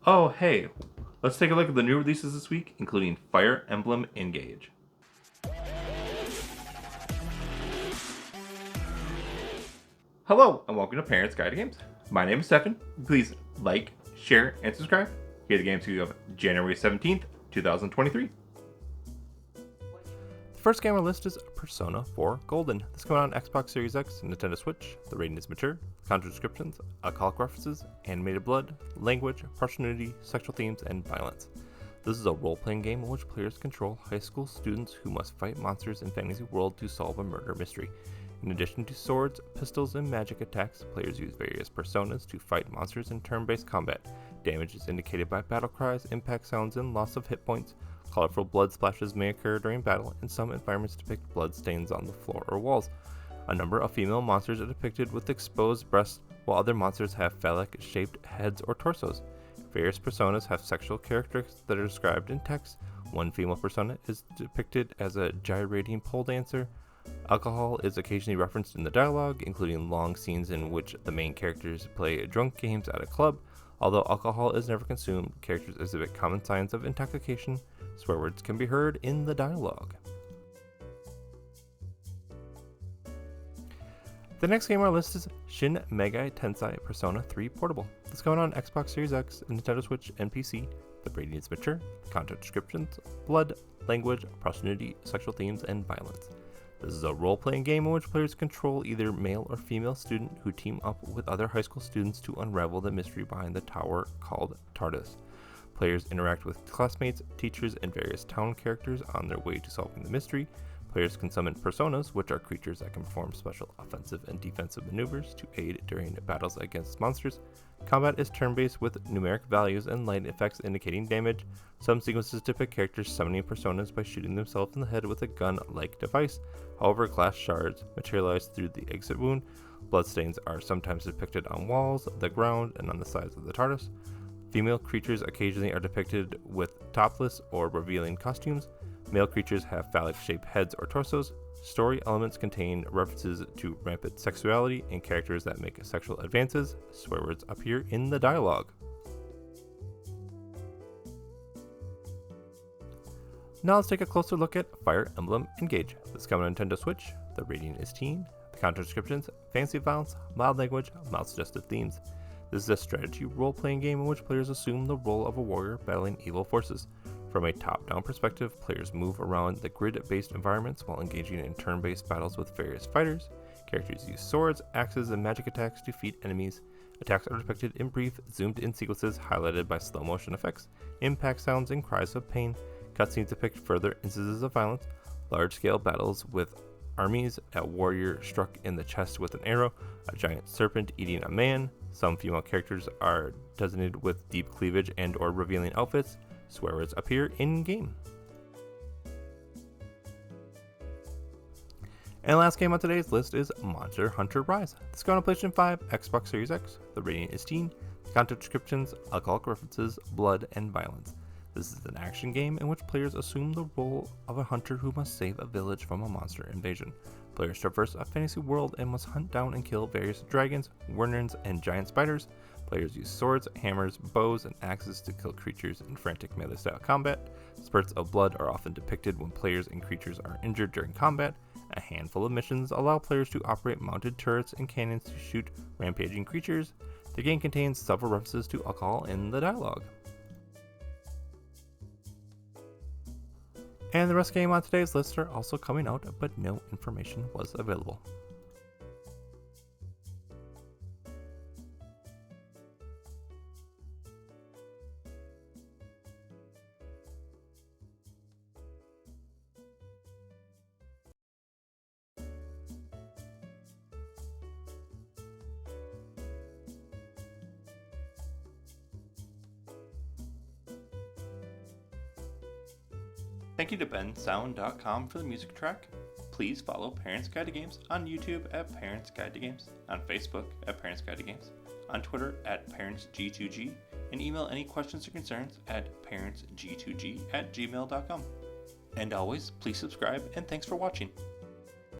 Oh, hey, let's take a look at the new releases this week, including Fire Emblem Engage. Hello, and welcome to Parents Guide to Games. My name is Stefan. Please like, share, and subscribe. Here are the games of January 17th, 2023. The first game on our list is Persona 4 Golden. This is coming out on Xbox Series X and Nintendo Switch. The rating is mature, counter descriptions, alcoholic references, animated blood, language, partial nudity, sexual themes, and violence. This is a role-playing game in which players control high school students who must fight monsters in fantasy world to solve a murder mystery. In addition to swords, pistols, and magic attacks, players use various personas to fight monsters in turn-based combat. Damage is indicated by battle cries, impact sounds, and loss of hit points. Colorful blood splashes may occur during battle, and some environments depict blood stains on the floor or walls. A number of female monsters are depicted with exposed breasts, while other monsters have phallic-shaped heads or torsos. Various personas have sexual characteristics that are described in text. One female persona is depicted as a gyrating pole dancer. Alcohol is occasionally referenced in the dialogue, including long scenes in which the main characters play drunk games at a club. Although alcohol is never consumed, characters exhibit common signs of intoxication. Swear words can be heard in the dialogue. The next game on our list is Shin Megami Tensei Persona 3 Portable. This is coming on Xbox Series X, Nintendo Switch, and PC. The rating is mature, content descriptions, blood, language, partial nudity, sexual themes, and violence. This is a role-playing game in which players control either male or female student who team up with other high school students to unravel the mystery behind the tower called TARDIS. Players interact with classmates, teachers, and various town characters on their way to solving the mystery. Players can summon personas, which are creatures that can perform special offensive and defensive maneuvers to aid during battles against monsters. Combat is turn-based with numeric values and light effects indicating damage. Some sequences depict characters summoning personas by shooting themselves in the head with a gun-like device. However, glass shards materialize through the exit wound. Bloodstains are sometimes depicted on walls, the ground, and on the sides of the TARDIS. Female creatures occasionally are depicted with topless or revealing costumes. Male creatures have phallic-shaped heads or torsos. Story elements contain references to rampant sexuality and characters that make sexual advances. Swear words appear in the dialogue. Now let's take a closer look at Fire Emblem Engage. This is coming on Nintendo Switch. The rating is teen. The counter descriptions: fantasy violence, mild language, mild suggestive themes. This is a strategy role-playing game in which players assume the role of a warrior battling evil forces. From a top-down perspective, players move around the grid-based environments while engaging in turn-based battles with various fighters. Characters use swords, axes, and magic attacks to defeat enemies. Attacks are depicted in brief, zoomed-in sequences highlighted by slow-motion effects, impact sounds, and cries of pain. Cutscenes depict further instances of violence. Large-scale battles with armies, a warrior struck in the chest with an arrow, a giant serpent eating a man. Some female characters are designated with deep cleavage and or revealing outfits. Swear words appear in-game. And the last game on today's list is Monster Hunter Rise. This is going on PlayStation 5, Xbox Series X. The rating is teen. Content descriptions: alcoholic references, blood, and violence. This is an action game in which players assume the role of a hunter who must save a village from a monster invasion. Players traverse a fantasy world and must hunt down and kill various dragons, wyverns, and giant spiders. Players use swords, hammers, bows, and axes to kill creatures in frantic melee-style combat. Spurts of blood are often depicted when players and creatures are injured during combat. A handful of missions allow players to operate mounted turrets and cannons to shoot rampaging creatures. The game contains several references to alcohol in the dialogue. And the rest of the game on today's list are also coming out, but no information was available. Thank you to bensound.com for the music track. Please follow Parents Guide to Games on YouTube at Parents Guide to Games, on Facebook at Parents Guide to Games, on Twitter at ParentsG2G, and email any questions or concerns at parentsg2g@gmail.com. And always, please subscribe, and thanks for watching.